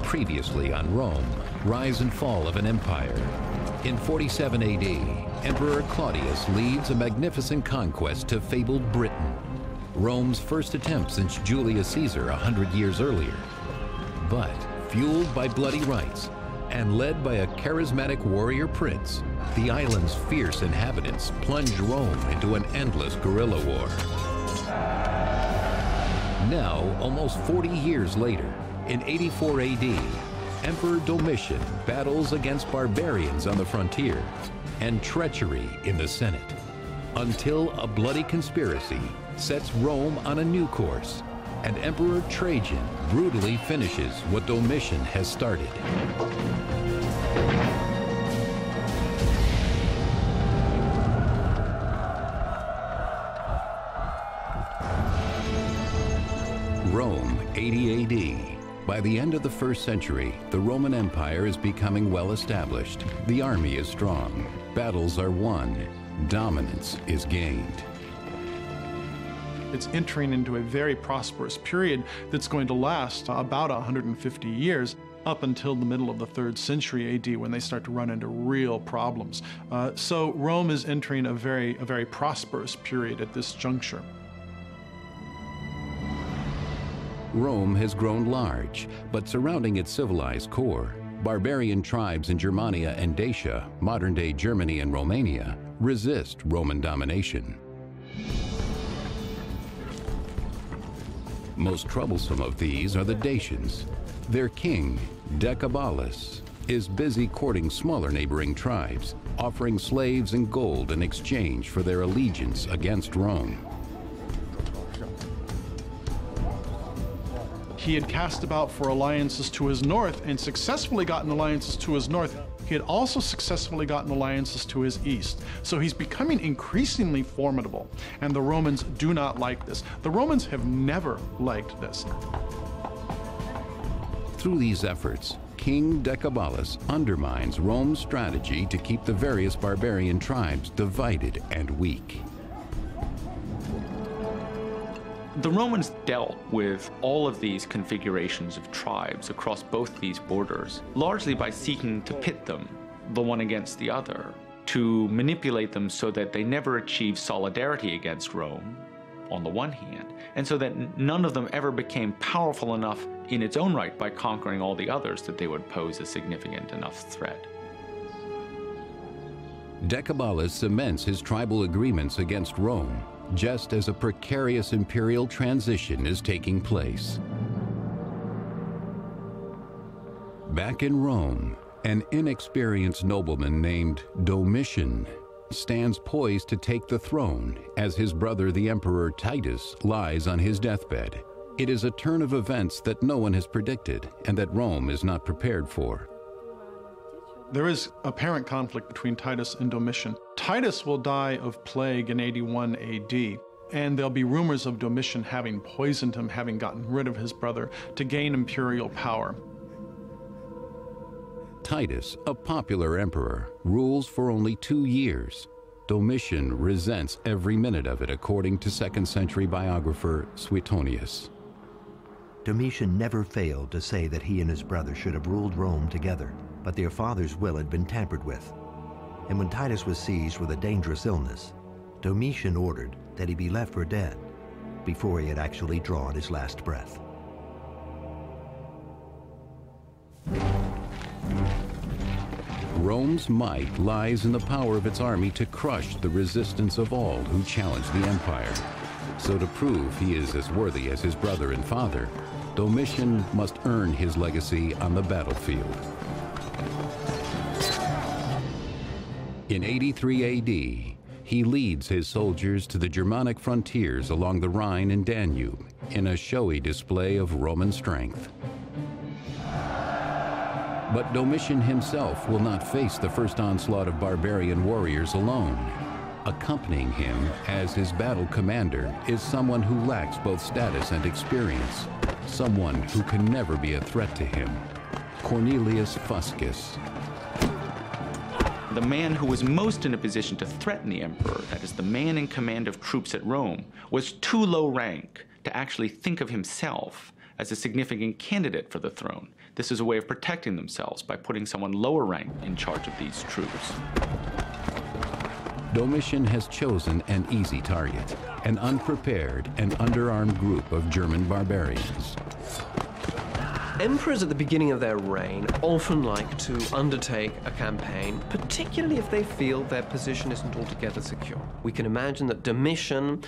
Previously on Rome, rise and fall of an empire. In 47 AD, Emperor Claudius leads a magnificent conquest to fabled Britain, Rome's first attempt since Julius Caesar 100 years earlier. But fueled by bloody rights and led by a charismatic warrior prince, the island's fierce inhabitants plunge Rome into an endless guerrilla war. Now, almost 40 years later, in 84 AD, Emperor Domitian battles against barbarians on the frontier and treachery in the Senate, until a bloody conspiracy sets Rome on a new course, and Emperor Trajan brutally finishes what Domitian has started. Rome, 80 AD. By the end of the 1st century, the Roman Empire is becoming well established. The army is strong. Battles are won. Dominance is gained. It's entering into a very prosperous period that's going to last about 150 years, up until the middle of the 3rd century AD, when they start to run into real problems. So Rome is entering a very prosperous period at this juncture. Rome has grown large, but surrounding its civilized core, barbarian tribes in Germania and Dacia, modern-day Germany and Romania, resist Roman domination. Most troublesome of these are the Dacians. Their king, Decebalus, is busy courting smaller neighboring tribes, offering slaves and gold in exchange for their allegiance against Rome. He had cast about for alliances to his north and successfully gotten alliances to his north. He had also successfully gotten alliances to his east. So he's becoming increasingly formidable, and the Romans do not like this. The Romans have never liked this. Through these efforts, King Decebalus undermines Rome's strategy to keep the various barbarian tribes divided and weak. The Romans dealt with all of these configurations of tribes across both these borders, largely by seeking to pit them, the one against the other, to manipulate them so that they never achieved solidarity against Rome, on the one hand, and so that none of them ever became powerful enough in its own right by conquering all the others that they would pose a significant enough threat. Decebalus cements his tribal agreements against Rome, just as a precarious imperial transition is taking place. Back in Rome, an inexperienced nobleman named Domitian stands poised to take the throne as his brother, the Emperor Titus, lies on his deathbed. It is a turn of events that no one has predicted and that Rome is not prepared for. There is apparent conflict between Titus and Domitian. Titus will die of plague in 81 AD, and there'll be rumors of Domitian having poisoned him, having gotten rid of his brother to gain imperial power. Titus, a popular emperor, rules for only 2 years. Domitian resents every minute of it, according to 2nd century biographer Suetonius. Domitian never failed to say that he and his brother should have ruled Rome together, but their father's will had been tampered with. And when Titus was seized with a dangerous illness, Domitian ordered that he be left for dead before he had actually drawn his last breath. Rome's might lies in the power of its army to crush the resistance of all who challenge the empire. So to prove he is as worthy as his brother and father, Domitian must earn his legacy on the battlefield. In 83 AD, he leads his soldiers to the Germanic frontiers along the Rhine and Danube in a showy display of Roman strength. But Domitian himself will not face the first onslaught of barbarian warriors alone. Accompanying him as his battle commander is someone who lacks both status and experience, someone who can never be a threat to him, Cornelius Fuscus. The man who was most in a position to threaten the emperor, that is, the man in command of troops at Rome, was too low rank to actually think of himself as a significant candidate for the throne. This is a way of protecting themselves by putting someone lower ranked in charge of these troops. Domitian has chosen an easy target, an unprepared and underarmed group of German barbarians. Emperors at the beginning of their reign often like to undertake a campaign, particularly if they feel their position isn't altogether secure. We can imagine that Domitian,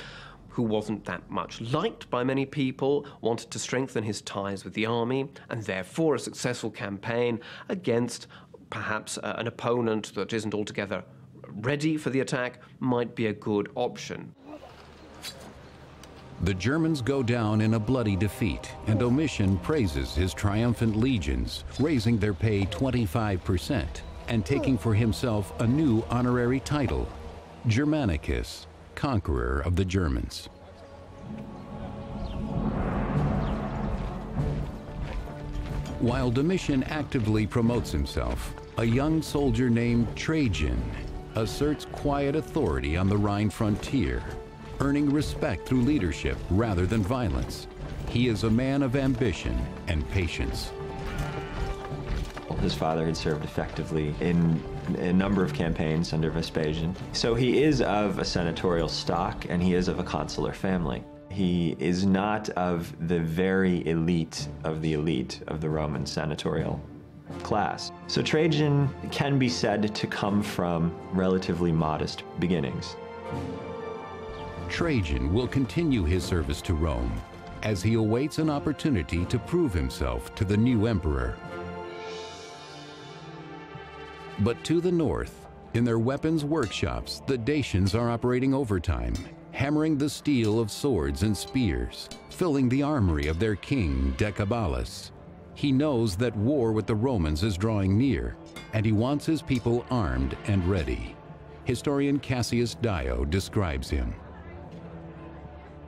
who wasn't that much liked by many people, wanted to strengthen his ties with the army, and therefore a successful campaign against perhaps an opponent that isn't altogether ready for the attack might be a good option. The Germans go down in a bloody defeat, and Domitian praises his triumphant legions, raising their pay 25% and taking for himself a new honorary title, Germanicus, conqueror of the Germans. While Domitian actively promotes himself, a young soldier named Trajan asserts quiet authority on the Rhine frontier, earning respect through leadership rather than violence. He is a man of ambition and patience. His father had served effectively in a number of campaigns under Vespasian. So he is of a senatorial stock, and he is of a consular family. He is not of the very elite of the Roman senatorial class. So Trajan can be said to come from relatively modest beginnings. Trajan will continue his service to Rome as he awaits an opportunity to prove himself to the new emperor. But to the north, in their weapons workshops, the Dacians are operating overtime, hammering the steel of swords and spears, filling the armory of their king, Decebalus. He knows that war with the Romans is drawing near, and he wants his people armed and ready. Historian Cassius Dio describes him.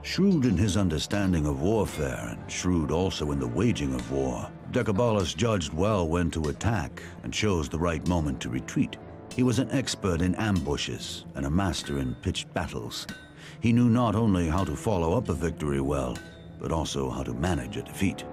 Shrewd in his understanding of warfare, and shrewd also in the waging of war, Decebalus judged well when to attack and chose the right moment to retreat. He was an expert in ambushes and a master in pitched battles. He knew not only how to follow up a victory well, but also how to manage a defeat.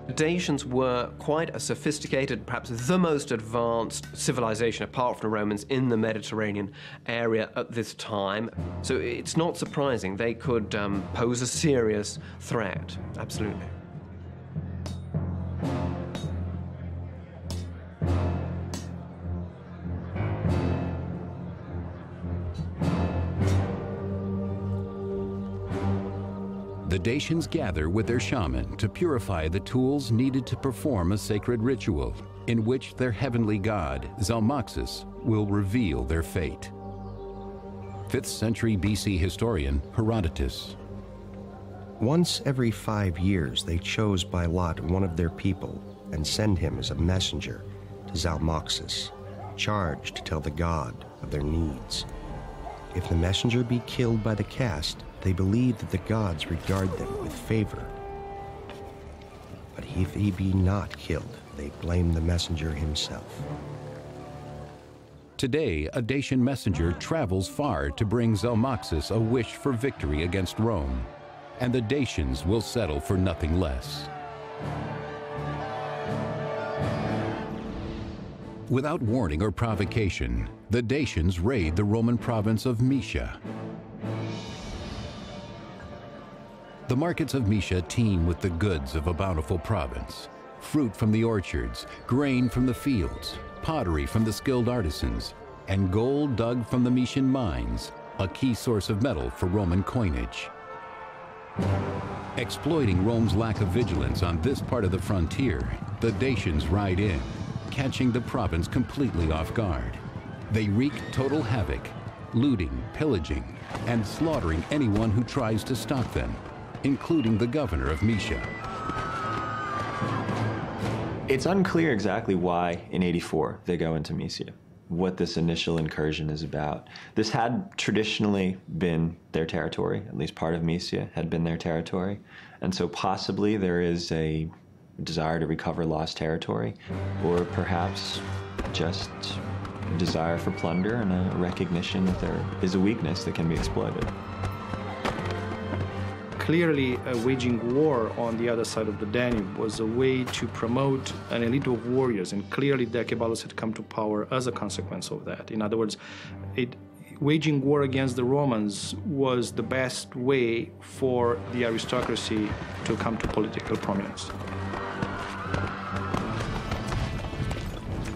The Dacians were quite a sophisticated, perhaps the most advanced civilization apart from the Romans in the Mediterranean area at this time. So it's not surprising they could pose a serious threat, absolutely. The Dacians gather with their shaman to purify the tools needed to perform a sacred ritual in which their heavenly god, Zalmoxis, will reveal their fate. 5th century BC historian Herodotus. Once every 5 years they chose by lot one of their people and send him as a messenger to Zalmoxis, charged to tell the god of their needs. If the messenger be killed by the cast, they believe that the gods regard them with favor. But if he be not killed, they blame the messenger himself. Today, a Dacian messenger travels far to bring Zalmoxis a wish for victory against Rome, and the Dacians will settle for nothing less. Without warning or provocation, the Dacians raid the Roman province of Moesia. The markets of Moesia teem with the goods of a bountiful province. Fruit from the orchards, grain from the fields, pottery from the skilled artisans, and gold dug from the Moesian mines, a key source of metal for Roman coinage. Exploiting Rome's lack of vigilance on this part of the frontier, the Dacians ride in, catching the province completely off guard. They wreak total havoc, looting, pillaging, and slaughtering anyone who tries to stop them, including the governor of Moesia. It's unclear exactly why in 84 they go into Moesia, what this initial incursion is about. This had traditionally been their territory, at least part of Moesia had been their territory, and so possibly there is a desire to recover lost territory, or perhaps just a desire for plunder and a recognition that there is a weakness that can be exploited. Clearly, waging war on the other side of the Danube was a way to promote an elite of warriors, and clearly Decebalus had come to power as a consequence of that. In other words, waging war against the Romans was the best way for the aristocracy to come to political prominence.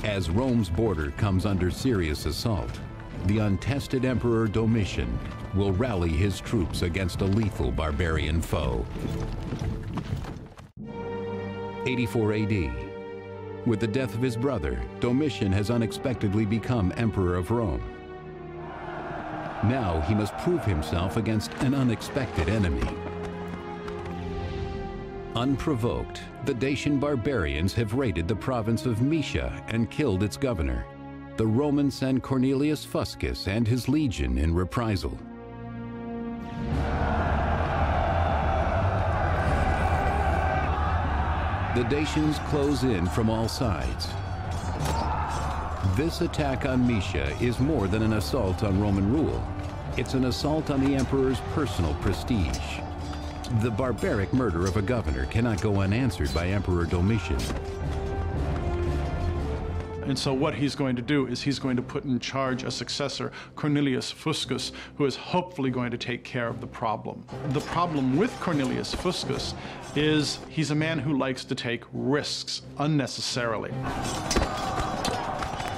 As Rome's border comes under serious assault, the untested Emperor Domitian will rally his troops against a lethal barbarian foe. 84 AD. With the death of his brother, Domitian has unexpectedly become Emperor of Rome. Now he must prove himself against an unexpected enemy. Unprovoked, the Dacian barbarians have raided the province of Moesia and killed its governor. The Romans send Cornelius Fuscus and his legion in reprisal. The Dacians close in from all sides. This attack on Moesia is more than an assault on Roman rule. It's an assault on the emperor's personal prestige. The barbaric murder of a governor cannot go unanswered by Emperor Domitian. And so what he's going to do is he's going to put in charge a successor, Cornelius Fuscus, who is hopefully going to take care of the problem. The problem with Cornelius Fuscus is he's a man who likes to take risks unnecessarily.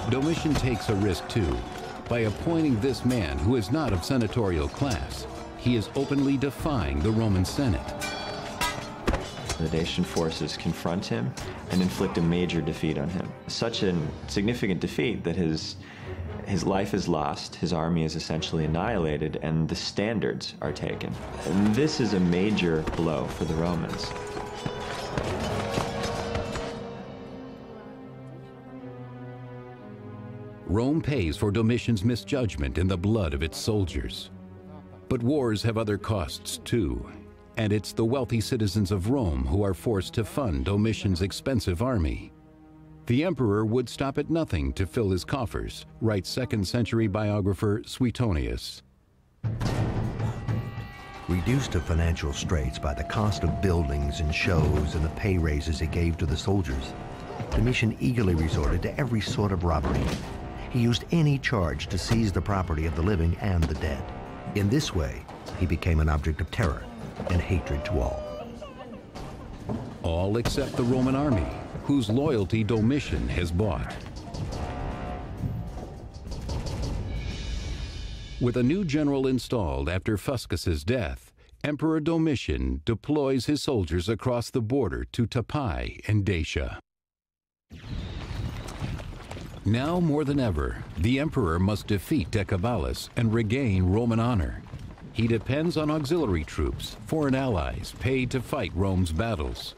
Domitian takes a risk too. By appointing this man who is not of senatorial class, he is openly defying the Roman Senate. The Dacian forces confront him and inflict a major defeat on him. Such a significant defeat that his life is lost, his army is essentially annihilated, and the standards are taken. And this is a major blow for the Romans. Rome pays for Domitian's misjudgment in the blood of its soldiers. But wars have other costs too, and it's the wealthy citizens of Rome who are forced to fund Domitian's expensive army. The emperor would stop at nothing to fill his coffers, writes 2nd century biographer Suetonius. Reduced to financial straits by the cost of buildings and shows and the pay raises he gave to the soldiers, Domitian eagerly resorted to every sort of robbery. He used any charge to seize the property of the living and the dead. In this way, he became an object of terror and hatred to all. All except the Roman army, whose loyalty Domitian has bought. With a new general installed after Fuscus's death, Emperor Domitian deploys his soldiers across the border to Tapai in Dacia. Now more than ever, the emperor must defeat Decebalus and regain Roman honor. He depends on auxiliary troops, foreign allies, paid to fight Rome's battles.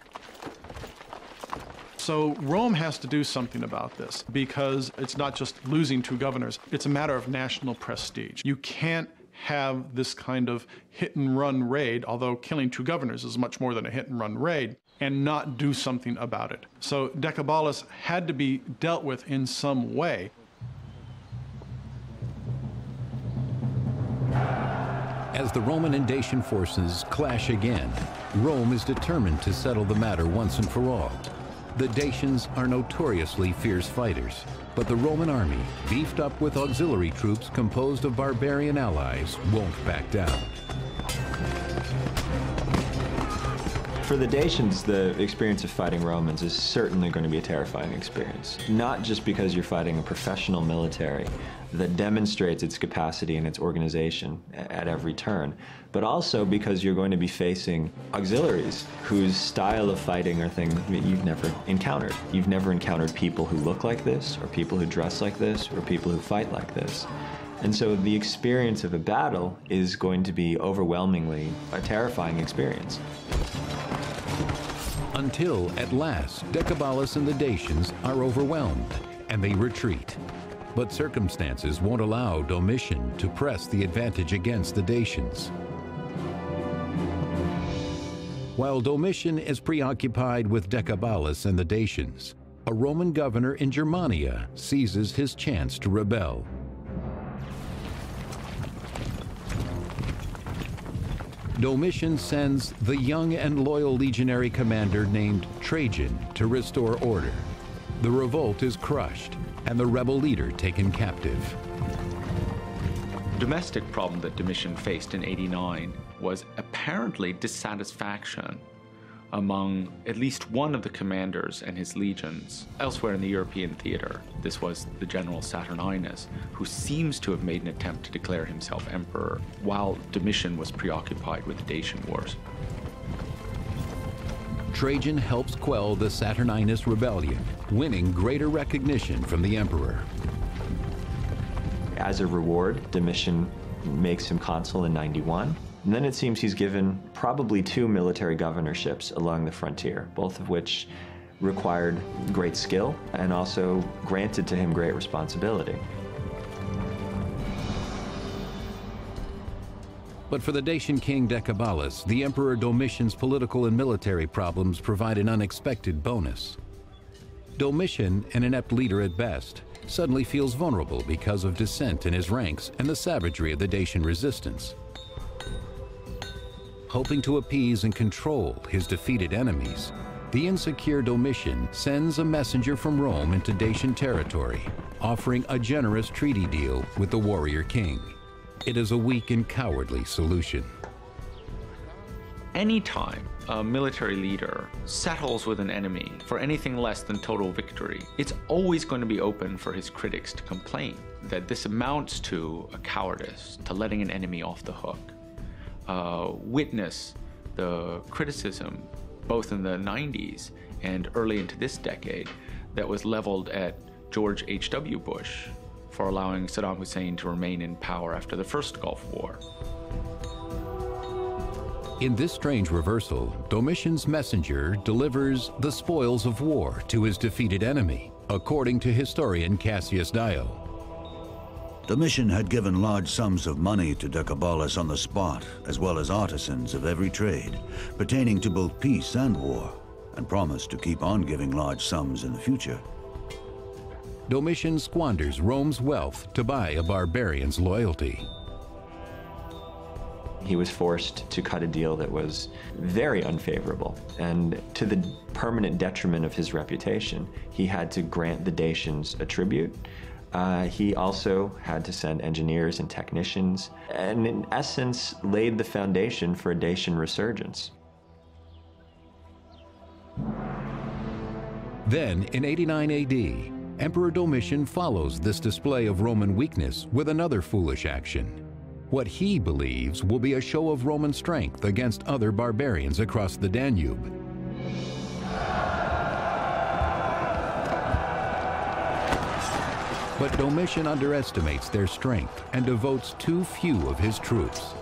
So Rome has to do something about this, because it's not just losing 2 governors, it's a matter of national prestige. You can't have this kind of hit-and-run raid, although killing 2 governors is much more than a hit-and-run raid, and not do something about it. So Decebalus had to be dealt with in some way. As the Roman and Dacian forces clash again, Rome is determined to settle the matter once and for all. The Dacians are notoriously fierce fighters, but the Roman army, beefed up with auxiliary troops composed of barbarian allies, won't back down. For the Dacians, the experience of fighting Romans is certainly going to be a terrifying experience. Not just because you're fighting a professional military that demonstrates its capacity and its organization at every turn, but also because you're going to be facing auxiliaries whose style of fighting are things you've never encountered. You've never encountered people who look like this, or people who dress like this, or people who fight like this. And so the experience of a battle is going to be overwhelmingly a terrifying experience. Until, at last, Decebalus and the Dacians are overwhelmed, and they retreat. But circumstances won't allow Domitian to press the advantage against the Dacians. While Domitian is preoccupied with Decebalus and the Dacians, a Roman governor in Germania seizes his chance to rebel. Domitian sends the young and loyal legionary commander named Trajan to restore order. The revolt is crushed, and the rebel leader taken captive. Domestic problem that Domitian faced in 89 was apparently dissatisfaction among at least one of the commanders and his legions elsewhere in the European theater. This was the general Saturninus, who seems to have made an attempt to declare himself emperor while Domitian was preoccupied with the Dacian Wars. Trajan helps quell the Saturninus rebellion, winning greater recognition from the emperor. As a reward, Domitian makes him consul in 91. And then it seems he's given probably 2 military governorships along the frontier, both of which required great skill and also granted to him great responsibility. But for the Dacian king Decebalus, the Emperor Domitian's political and military problems provide an unexpected bonus. Domitian, an inept leader at best, suddenly feels vulnerable because of dissent in his ranks and the savagery of the Dacian resistance. Hoping to appease and control his defeated enemies, the insecure Domitian sends a messenger from Rome into Dacian territory, offering a generous treaty deal with the warrior king. It is a weak and cowardly solution. Anytime a military leader settles with an enemy for anything less than total victory, it's always going to be open for his critics to complain that this amounts to a cowardice, to letting an enemy off the hook. Witness the criticism, both in the 90s and early into this decade, that was leveled at George H.W. Bush for allowing Saddam Hussein to remain in power after the first Gulf War. In this strange reversal, Domitian's messenger delivers the spoils of war to his defeated enemy, according to historian Cassius Dio. Domitian had given large sums of money to Decebalus on the spot, as well as artisans of every trade, pertaining to both peace and war, and promised to keep on giving large sums in the future. Domitian squanders Rome's wealth to buy a barbarian's loyalty. He was forced to cut a deal that was very unfavorable, and to the permanent detriment of his reputation, he had to grant the Dacians a tribute. He also had to send engineers and technicians, and in essence laid the foundation for a Dacian resurgence. Then, in 89 AD, Emperor Domitian follows this display of Roman weakness with another foolish action. What he believes will be a show of Roman strength against other barbarians across the Danube. But Domitian underestimates their strength and devotes too few of his troops.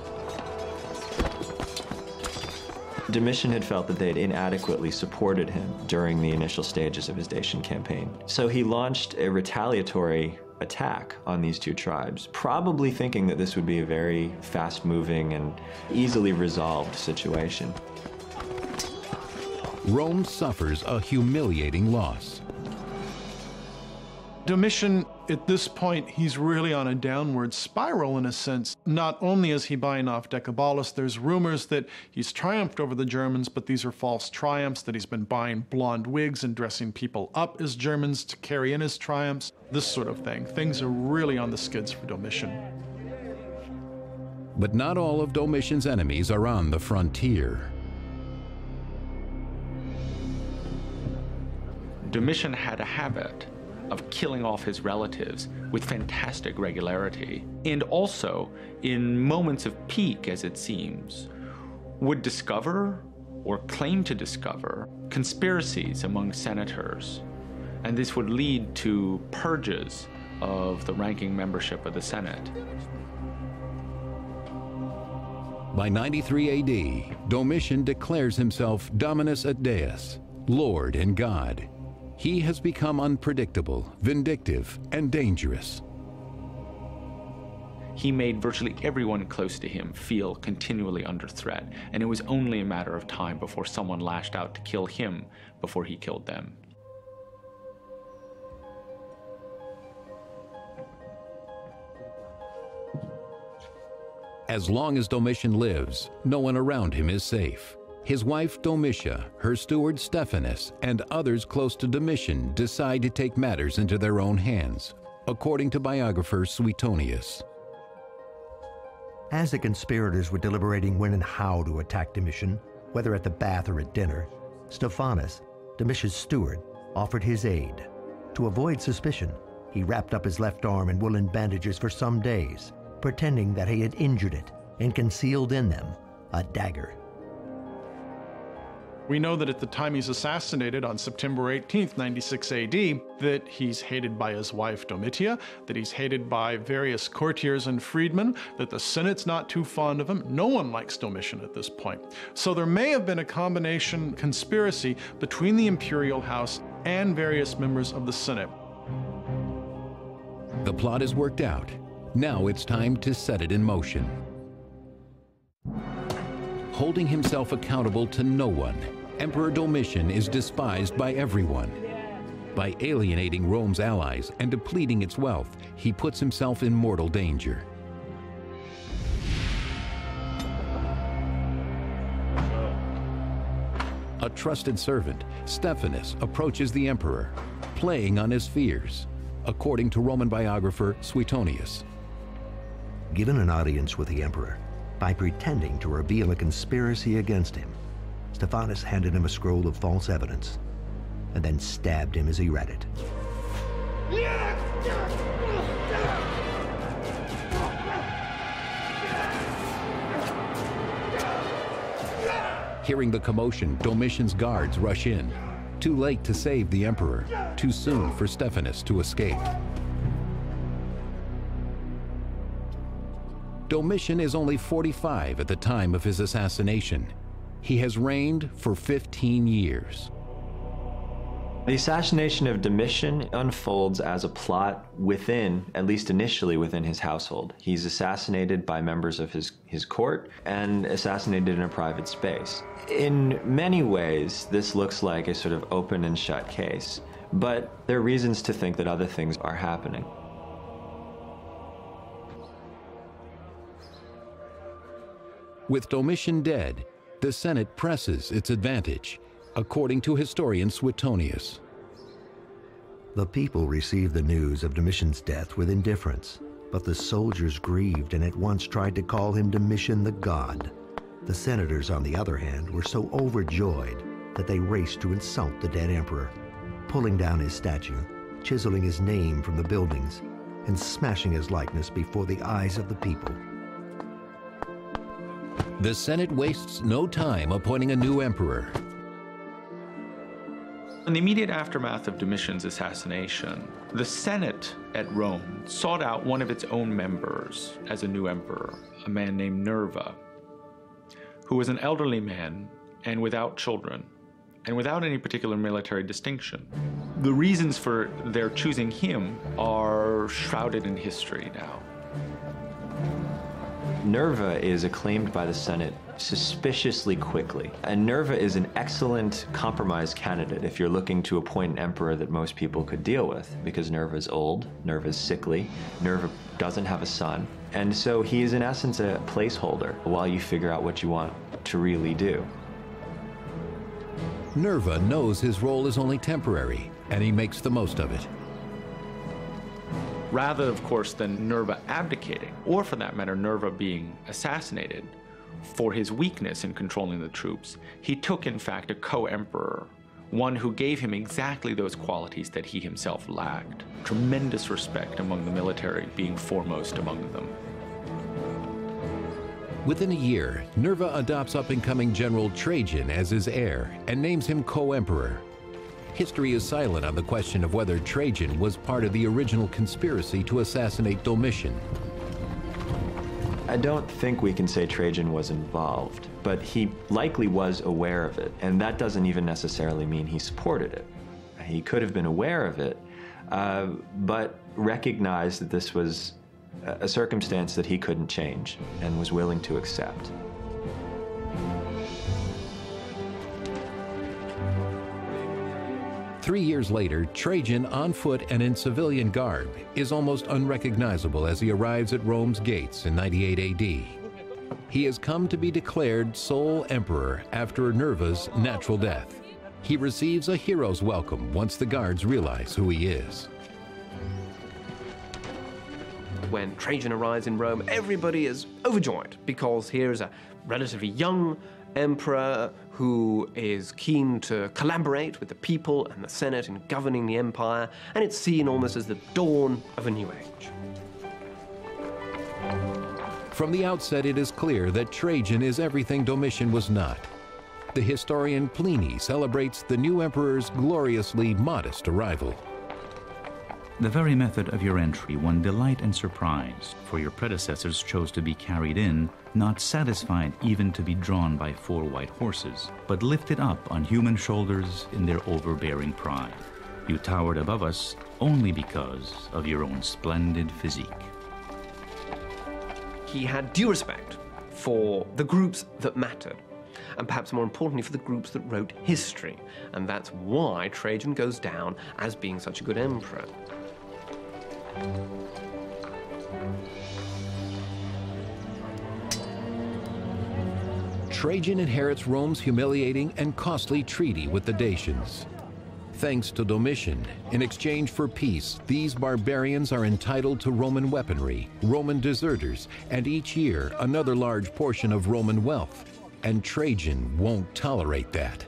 Domitian had felt that they had inadequately supported him during the initial stages of his Dacian campaign. So he launched a retaliatory attack on these 2 tribes, probably thinking that this would be a very fast-moving and easily resolved situation. Rome suffers a humiliating loss. Domitian, at this point, he's really on a downward spiral in a sense. Not only is he buying off Decebalus, there's rumors that he's triumphed over the Germans, but these are false triumphs, that he's been buying blonde wigs and dressing people up as Germans to carry in his triumphs, this sort of thing. Things are really on the skids for Domitian. But not all of Domitian's enemies are on the frontier. Domitian had a habit of killing off his relatives with fantastic regularity, and also, in moments of peak, as it seems, would discover, or claim to discover, conspiracies among senators. And this would lead to purges of the ranking membership of the Senate. By 93 AD, Domitian declares himself Dominus et Deus, Lord and God. He has become unpredictable, vindictive, and dangerous. He made virtually everyone close to him feel continually under threat, and it was only a matter of time before someone lashed out to kill him before he killed them. As long as Domitian lives, no one around him is safe. His wife Domitia, her steward Stephanus, and others close to Domitian decide to take matters into their own hands, according to biographer Suetonius. As the conspirators were deliberating when and how to attack Domitian, whether at the bath or at dinner, Stephanus, Domitian's steward, offered his aid. To avoid suspicion, he wrapped up his left arm in woolen bandages for some days, pretending that he had injured it and concealed in them a dagger. We know that at the time he's assassinated on September 18th, 96 AD, that he's hated by his wife Domitia, that he's hated by various courtiers and freedmen, that the Senate's not too fond of him. No one likes Domitian at this point. So there may have been a combination conspiracy between the imperial house and various members of the Senate. The plot is worked out. Now it's time to set it in motion. Holding himself accountable to no one, Emperor Domitian is despised by everyone. By alienating Rome's allies and depleting its wealth, he puts himself in mortal danger. A trusted servant, Stephanus, approaches the emperor, playing on his fears, according to Roman biographer Suetonius. Given an audience with the emperor, by pretending to reveal a conspiracy against him, Stephanus handed him a scroll of false evidence and then stabbed him as he read it. Hearing the commotion, Domitian's guards rush in. Too late to save the emperor, too soon for Stephanus to escape. Domitian is only 45 at the time of his assassination. He has reigned for 15 years. The assassination of Domitian unfolds as a plot within, at least initially within his household. He's assassinated by members of his court and assassinated in a private space. In many ways, this looks like a sort of open and shut case, but there are reasons to think that other things are happening. With Domitian dead, the Senate presses its advantage, according to historian Suetonius. The people received the news of Domitian's death with indifference, but the soldiers grieved and at once tried to call him Domitian the God. The senators, on the other hand, were so overjoyed that they raced to insult the dead emperor, pulling down his statue, chiseling his name from the buildings, and smashing his likeness before the eyes of the people. The Senate wastes no time appointing a new emperor. In the immediate aftermath of Domitian's assassination, the Senate at Rome sought out one of its own members as a new emperor, a man named Nerva, who was an elderly man and without children, and without any particular military distinction. The reasons for their choosing him are shrouded in history now. Nerva is acclaimed by the Senate suspiciously quickly. And Nerva is an excellent compromise candidate if you're looking to appoint an emperor that most people could deal with, because Nerva is old, Nerva is sickly, Nerva doesn't have a son. And so he is in essence a placeholder while you figure out what you want to really do. Nerva knows his role is only temporary, and he makes the most of it. Rather, of course, than Nerva abdicating, or for that matter, Nerva being assassinated for his weakness in controlling the troops, he took, in fact, a co-emperor, one who gave him exactly those qualities that he himself lacked. Tremendous respect among the military, being foremost among them. Within a year, Nerva adopts up-and-coming General Trajan as his heir and names him co-emperor. History is silent on the question of whether Trajan was part of the original conspiracy to assassinate Domitian. I don't think we can say Trajan was involved, but he likely was aware of it, and that doesn't even necessarily mean he supported it. He could have been aware of it, but recognized that this was a circumstance that he couldn't change and was willing to accept. Three years later, Trajan, on foot and in civilian garb, is almost unrecognizable as he arrives at Rome's gates in 98 AD. he has come to be declared sole emperor after Nerva's natural death. He receives a hero's welcome once the guards realize who he is. When Trajan arrives in Rome, everybody is overjoyed because here is a relatively young emperor who is keen to collaborate with the people and the Senate in governing the empire, and it's seen almost as the dawn of a new age. From the outset, it is clear that Trajan is everything Domitian was not. The historian Pliny celebrates the new emperor's gloriously modest arrival. The very method of your entry won delight and surprise, for your predecessors chose to be carried in, not satisfied even to be drawn by 4 white horses, but lifted up on human shoulders in their overbearing pride. You towered above us only because of your own splendid physique. He had due respect for the groups that mattered, and perhaps more importantly for the groups that wrote history, and that's why Trajan goes down as being such a good emperor. Trajan inherits Rome's humiliating and costly treaty with the Dacians. Thanks to Domitian, in exchange for peace, these barbarians are entitled to Roman weaponry, Roman deserters, and each year another large portion of Roman wealth. And Trajan won't tolerate that.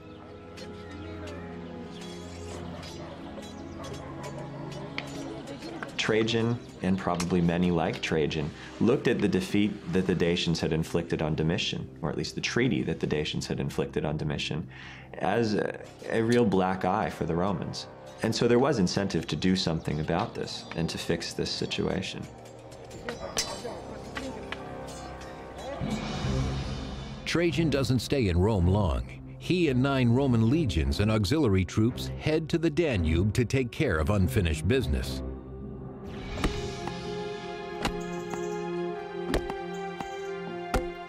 Trajan, and probably many like Trajan, looked at the defeat that the Dacians had inflicted on Domitian, or at least the treaty that the Dacians had inflicted on Domitian, as a real black eye for the Romans. And so there was incentive to do something about this and to fix this situation. Trajan doesn't stay in Rome long. He and 9 Roman legions and auxiliary troops head to the Danube to take care of unfinished business.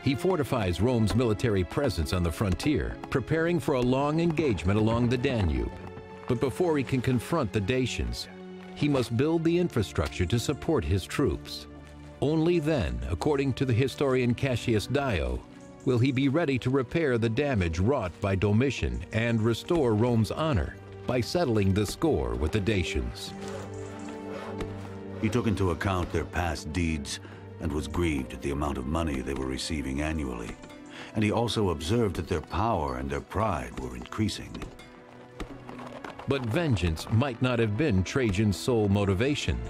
He fortifies Rome's military presence on the frontier, preparing for a long engagement along the Danube. But before he can confront the Dacians, he must build the infrastructure to support his troops. Only then, according to the historian Cassius Dio, will he be ready to repair the damage wrought by Domitian and restore Rome's honor by settling the score with the Dacians. He took into account their past deeds and was grieved at the amount of money they were receiving annually. And he also observed that their power and their pride were increasing. But vengeance might not have been Trajan's sole motivation.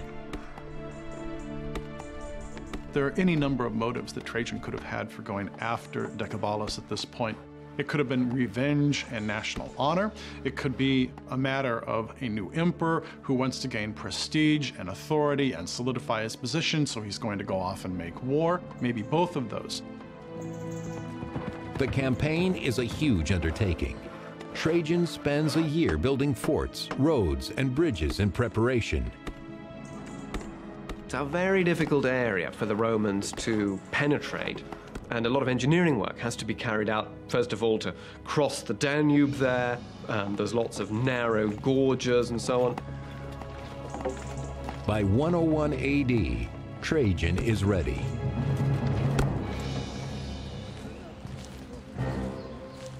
There are any number of motives that Trajan could have had for going after Decebalus at this point. It could have been revenge and national honor. It could be a matter of a new emperor who wants to gain prestige and authority and solidify his position, so he's going to go off and make war. Maybe both of those. The campaign is a huge undertaking. Trajan spends a year building forts, roads, and bridges in preparation. It's a very difficult area for the Romans to penetrate, and a lot of engineering work has to be carried out, first of all, to cross the Danube there. There's lots of narrow gorges and so on. By 101 AD, Trajan is ready.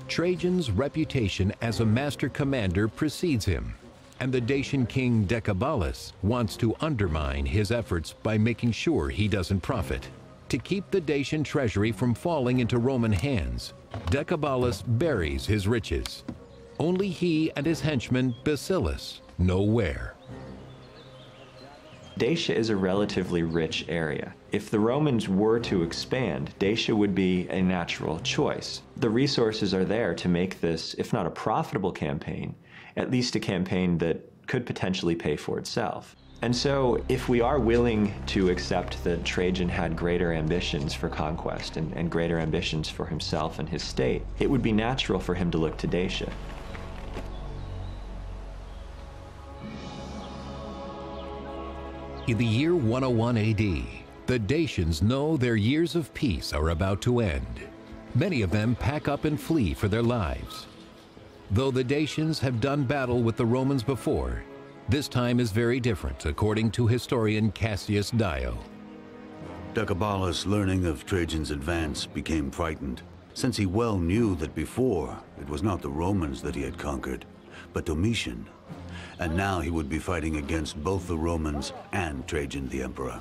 Trajan's reputation as a master commander precedes him, and the Dacian king Decebalus wants to undermine his efforts by making sure he doesn't profit. To keep the Dacian treasury from falling into Roman hands, Decebalus buries his riches. Only he and his henchman Bacillus know where. Dacia is a relatively rich area. If the Romans were to expand, Dacia would be a natural choice. The resources are there to make this, if not a profitable campaign, at least a campaign that could potentially pay for itself. And so, if we are willing to accept that Trajan had greater ambitions for conquest and greater ambitions for himself and his state, it would be natural for him to look to Dacia. In the year 101 AD, the Dacians know their years of peace are about to end. Many of them pack up and flee for their lives. Though the Dacians have done battle with the Romans before, this time is very different, according to historian Cassius Dio. Decebalus, learning of Trajan's advance, became frightened, since he well knew that before it was not the Romans that he had conquered, but Domitian. And now he would be fighting against both the Romans and Trajan the Emperor.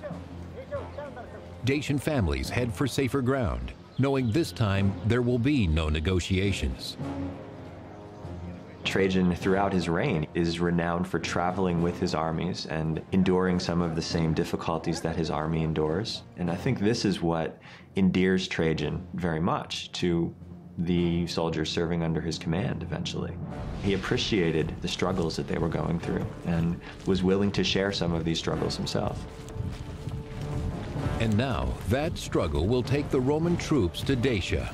Dacian families head for safer ground, knowing this time there will be no negotiations. Trajan, throughout his reign, is renowned for traveling with his armies and enduring some of the same difficulties that his army endures. And I think this is what endears Trajan very much to the soldiers serving under his command eventually. He appreciated the struggles that they were going through and was willing to share some of these struggles himself. And now, that struggle will take the Roman troops to Dacia.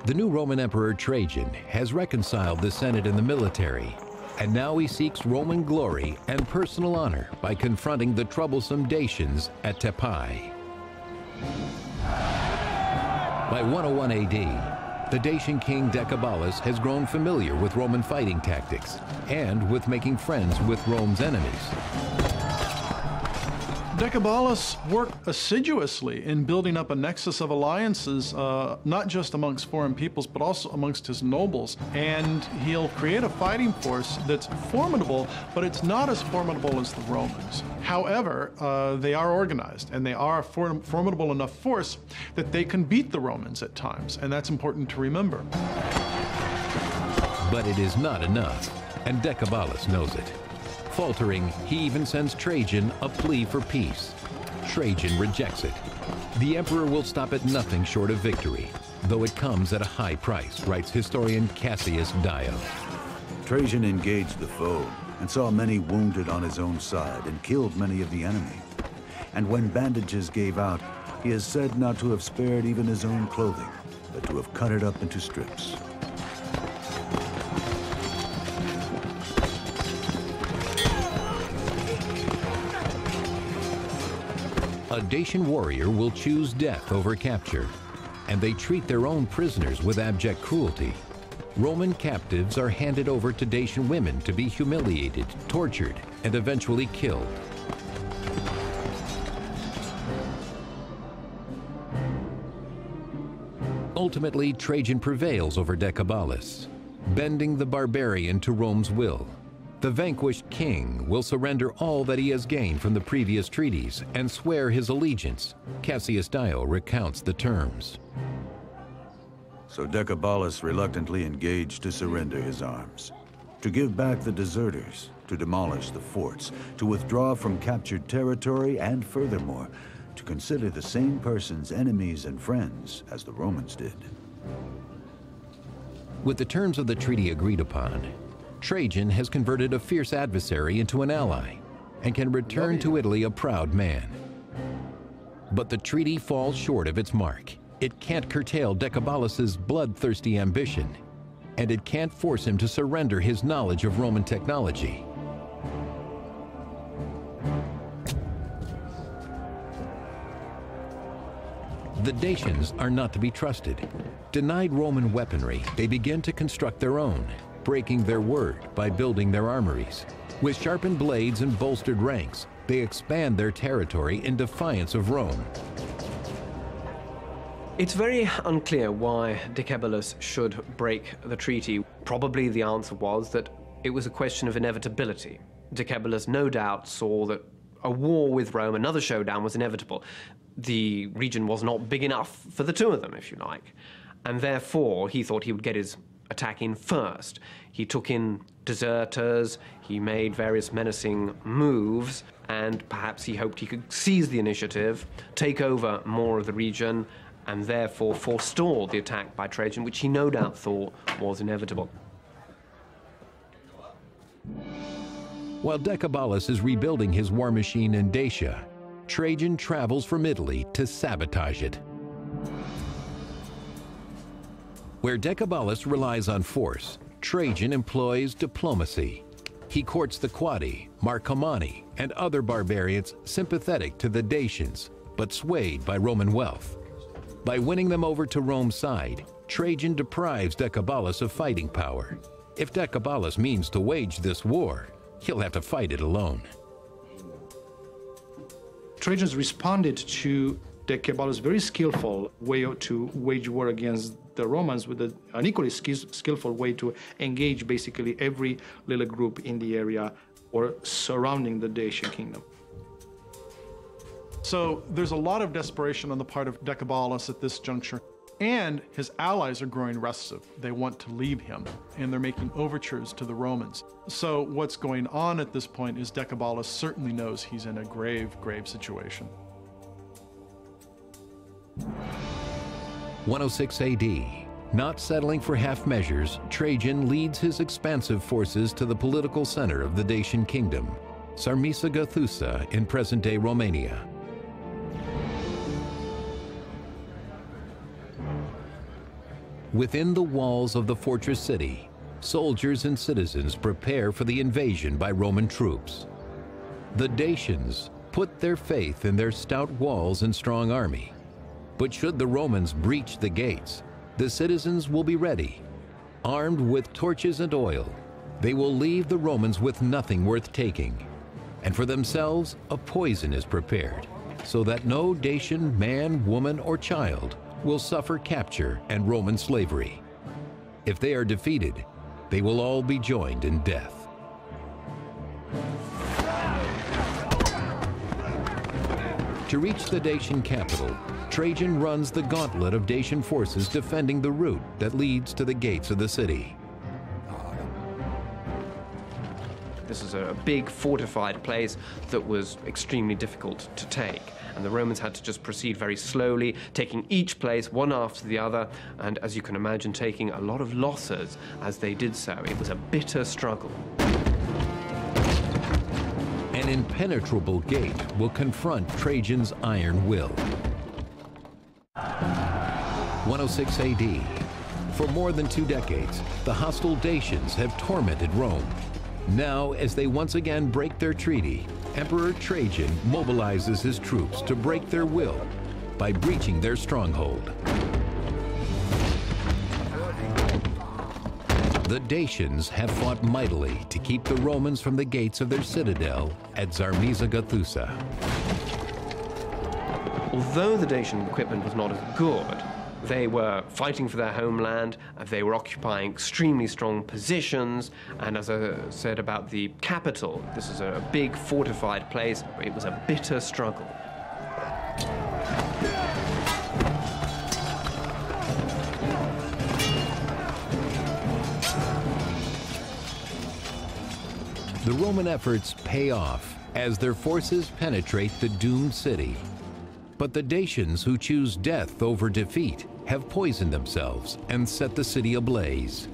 The new Roman Emperor Trajan has reconciled the Senate and the military, and now he seeks Roman glory and personal honor by confronting the troublesome Dacians at Tepai. By 101 AD, the Dacian king Decebalus has grown familiar with Roman fighting tactics and with making friends with Rome's enemies. Decebalus worked assiduously in building up a nexus of alliances, not just amongst foreign peoples, but also amongst his nobles. And he'll create a fighting force that's formidable, but it's not as formidable as the Romans. However, they are organized, and they are a formidable enough force that they can beat the Romans at times, and that's important to remember. But it is not enough, and Decebalus knows it. Faltering, he even sends Trajan a plea for peace. Trajan rejects it. The emperor will stop at nothing short of victory, though it comes at a high price, writes historian Cassius Dio. Trajan engaged the foe and saw many wounded on his own side and killed many of the enemy. And when bandages gave out, he is said not to have spared even his own clothing, but to have cut it up into strips. A Dacian warrior will choose death over capture, and they treat their own prisoners with abject cruelty. Roman captives are handed over to Dacian women to be humiliated, tortured, and eventually killed. Ultimately, Trajan prevails over Decebalus, bending the barbarian to Rome's will. The vanquished king will surrender all that he has gained from the previous treaties and swear his allegiance. Cassius Dio recounts the terms. So Decebalus reluctantly engaged to surrender his arms, to give back the deserters, to demolish the forts, to withdraw from captured territory, and furthermore, to consider the same persons enemies and friends as the Romans did. With the terms of the treaty agreed upon, Trajan has converted a fierce adversary into an ally and can return to Italy a proud man. But the treaty falls short of its mark. It can't curtail Decebalus's bloodthirsty ambition, and it can't force him to surrender his knowledge of Roman technology. The Dacians are not to be trusted. Denied Roman weaponry, they begin to construct their own, breaking their word by building their armories. With sharpened blades and bolstered ranks, they expand their territory in defiance of Rome. It's very unclear why Decebalus should break the treaty. Probably the answer was that it was a question of inevitability. Decebalus no doubt saw that a war with Rome, another showdown, was inevitable. The region was not big enough for the two of them, if you like. And therefore, he thought he would get his attack in first. He took in deserters, he made various menacing moves, and perhaps he hoped he could seize the initiative, take over more of the region, and therefore forestall the attack by Trajan, which he no doubt thought was inevitable. While Decebalus is rebuilding his war machine in Dacia, Trajan travels from Italy to sabotage it. Where Decebalus relies on force, Trajan employs diplomacy. He courts the Quadi, Marcomanni, and other barbarians sympathetic to the Dacians, but swayed by Roman wealth. By winning them over to Rome's side, Trajan deprives Decebalus of fighting power. If Decebalus means to wage this war, he'll have to fight it alone. Trojans responded to Decebalus' very skillful way to wage war against the Romans with an equally skillful way to engage basically every little group in the area or surrounding the Dacian kingdom. So there's a lot of desperation on the part of Decebalus at this juncture, and his allies are growing restive. They want to leave him, and they're making overtures to the Romans. So what's going on at this point is Decebalus certainly knows he's in a grave, grave situation. 106 AD. Not settling for half measures, Trajan leads his expansive forces to the political center of the Dacian kingdom, Sarmisagathusa in present-day Romania. Within the walls of the fortress city, soldiers and citizens prepare for the invasion by Roman troops. The Dacians put their faith in their stout walls and strong army. But should the Romans breach the gates, the citizens will be ready. Armed with torches and oil, they will leave the Romans with nothing worth taking. And for themselves, a poison is prepared, so that no Dacian man, woman, or child will suffer capture and Roman slavery. If they are defeated, they will all be joined in death. To reach the Dacian capital, Trajan runs the gauntlet of Dacian forces defending the route that leads to the gates of the city. This is a big fortified place that was extremely difficult to take, and the Romans had to just proceed very slowly, taking each place one after the other, and as you can imagine, taking a lot of losses as they did so. It was a bitter struggle. An impenetrable gate will confront Trajan's iron will. 106 AD. For more than 2 decades, the hostile Dacians have tormented Rome. Now, as they once again break their treaty, Emperor Trajan mobilizes his troops to break their will by breaching their stronghold. The Dacians have fought mightily to keep the Romans from the gates of their citadel at Sarmisagathusa. Although the Dacian equipment was not as good, they were fighting for their homeland, they were occupying extremely strong positions, and as I said about the capital, this is a big fortified place. It was a bitter struggle. The Roman efforts pay off as their forces penetrate the doomed city. But the Dacians who choose death over defeat have poisoned themselves and set the city ablaze.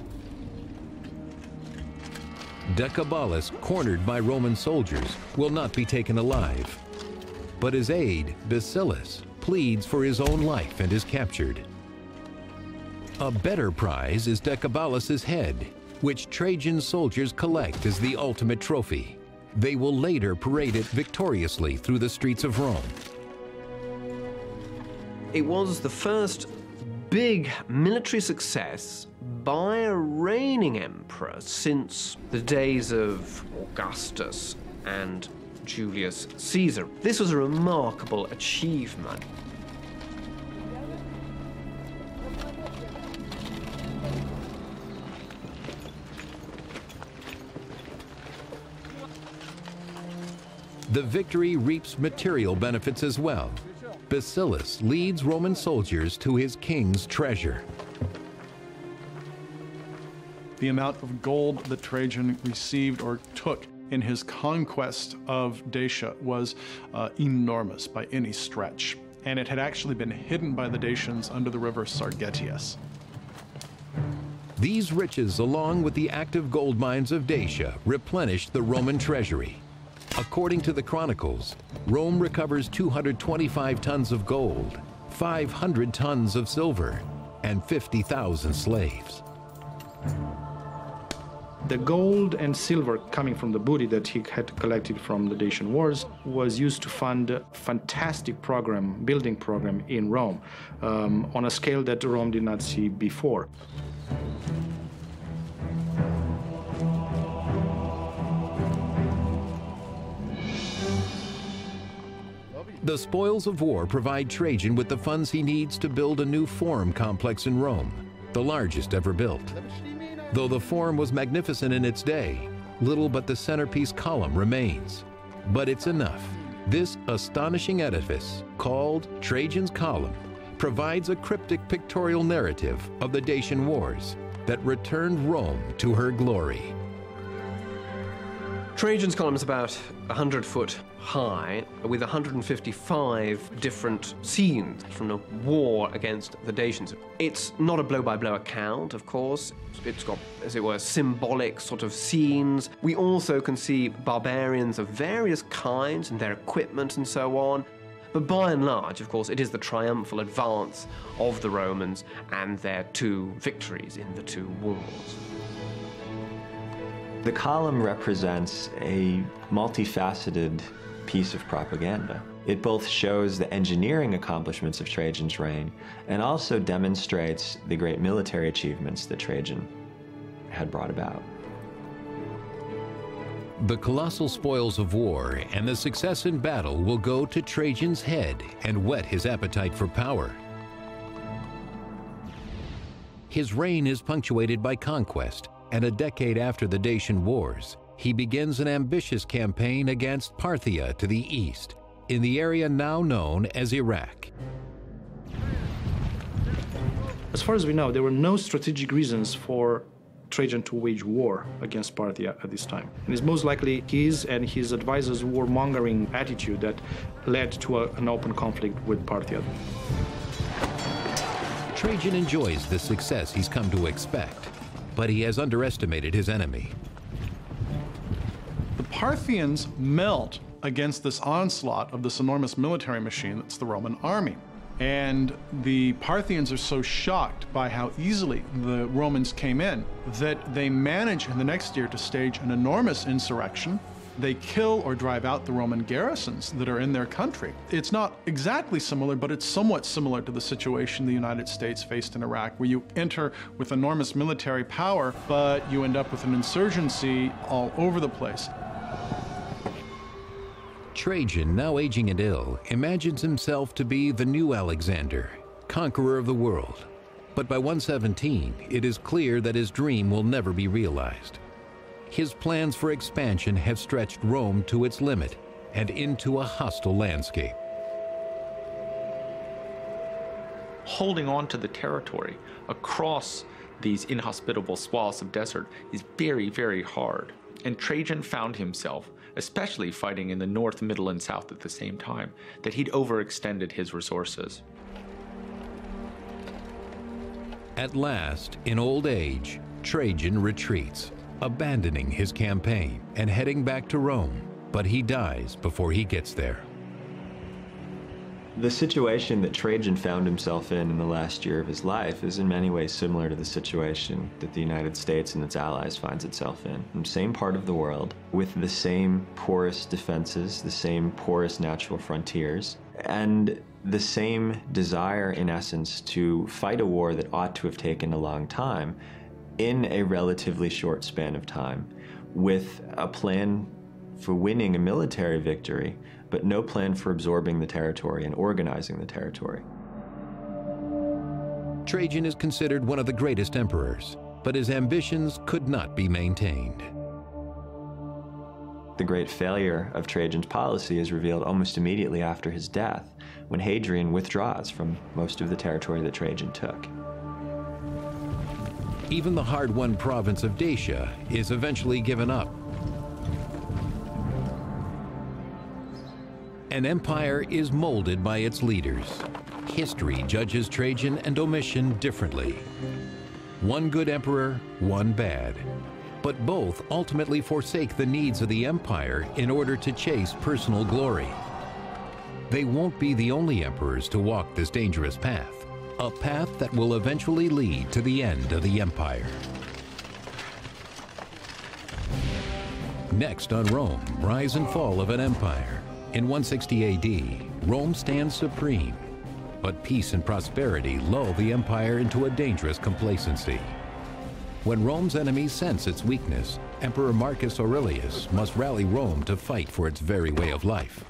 Decebalus, cornered by Roman soldiers, will not be taken alive. But his aide, Bacillus, pleads for his own life and is captured. A better prize is Decebalus's head, which Trajan soldiers collect as the ultimate trophy. They will later parade it victoriously through the streets of Rome. It was the first big military success by a reigning emperor since the days of Augustus and Julius Caesar. This was a remarkable achievement. The victory reaps material benefits as well. Bacillus leads Roman soldiers to his king's treasure. The amount of gold that Trajan received or took in his conquest of Dacia was enormous by any stretch, and it had actually been hidden by the Dacians under the river Sargetius. These riches, along with the active gold mines of Dacia, replenished the Roman treasury. According to the Chronicles, Rome recovers 225 tons of gold, 500 tons of silver, and 50,000 slaves. The gold and silver coming from the booty that he had collected from the Dacian wars was used to fund a fantastic building program in Rome, on a scale that Rome did not see before. The spoils of war provide Trajan with the funds he needs to build a new forum complex in Rome, the largest ever built. Though the forum was magnificent in its day, little but the centerpiece column remains. But it's enough. This astonishing edifice, called Trajan's Column, provides a cryptic pictorial narrative of the Dacian Wars that returned Rome to her glory. Trajan's Column is about 100 foot high, with 155 different scenes from the war against the Dacians. It's not a blow-by-blow account, of course. It's got, as it were, symbolic sort of scenes. We also can see barbarians of various kinds and their equipment and so on. But by and large, of course, it is the triumphal advance of the Romans and their two victories in the two wars. The column represents a multifaceted piece of propaganda. It both shows the engineering accomplishments of Trajan's reign and also demonstrates the great military achievements that Trajan had brought about. The colossal spoils of war and the success in battle will go to Trajan's head and whet his appetite for power. His reign is punctuated by conquest, and a decade after the Dacian Wars, he begins an ambitious campaign against Parthia to the east, in the area now known as Iraq. As far as we know, there were no strategic reasons for Trajan to wage war against Parthia at this time. And it's most likely his and his advisors' warmongering attitude that led to an open conflict with Parthia. Trajan enjoys the success he's come to expect, but he has underestimated his enemy. The Parthians melt against this onslaught of this enormous military machine that's the Roman army. And the Parthians are so shocked by how easily the Romans came in that they manage in the next year to stage an enormous insurrection. They kill or drive out the Roman garrisons that are in their country. It's not exactly similar, but it's somewhat similar to the situation the United States faced in Iraq, where you enter with enormous military power, but you end up with an insurgency all over the place. Trajan, now aging and ill, imagines himself to be the new Alexander, conqueror of the world. But by 117, it is clear that his dream will never be realized. His plans for expansion have stretched Rome to its limit and into a hostile landscape. Holding on to the territory across these inhospitable swaths of desert is very, very hard. And Trajan found himself, especially fighting in the north, middle, and south at the same time, that he'd overextended his resources. At last, in old age, Trajan retreats, abandoning his campaign and heading back to Rome, but he dies before he gets there. The situation that Trajan found himself in the last year of his life is in many ways similar to the situation that the United States and its allies finds itself in the same part of the world, with the same porous defenses, the same porous natural frontiers, and the same desire, in essence, to fight a war that ought to have taken a long time in a relatively short span of time, with a plan for winning a military victory, but no plan for absorbing the territory and organizing the territory. Trajan is considered one of the greatest emperors, but his ambitions could not be maintained. The great failure of Trajan's policy is revealed almost immediately after his death, when Hadrian withdraws from most of the territory that Trajan took. Even the hard-won province of Dacia is eventually given up. An empire is molded by its leaders. History judges Trajan and Domitian differently. One good emperor, one bad. But both ultimately forsake the needs of the empire in order to chase personal glory. They won't be the only emperors to walk this dangerous path, a path that will eventually lead to the end of the empire. Next on Rome, Rise and Fall of an Empire. In 160 AD, Rome stands supreme, but peace and prosperity lull the empire into a dangerous complacency. When Rome's enemies sense its weakness, Emperor Marcus Aurelius must rally Rome to fight for its very way of life.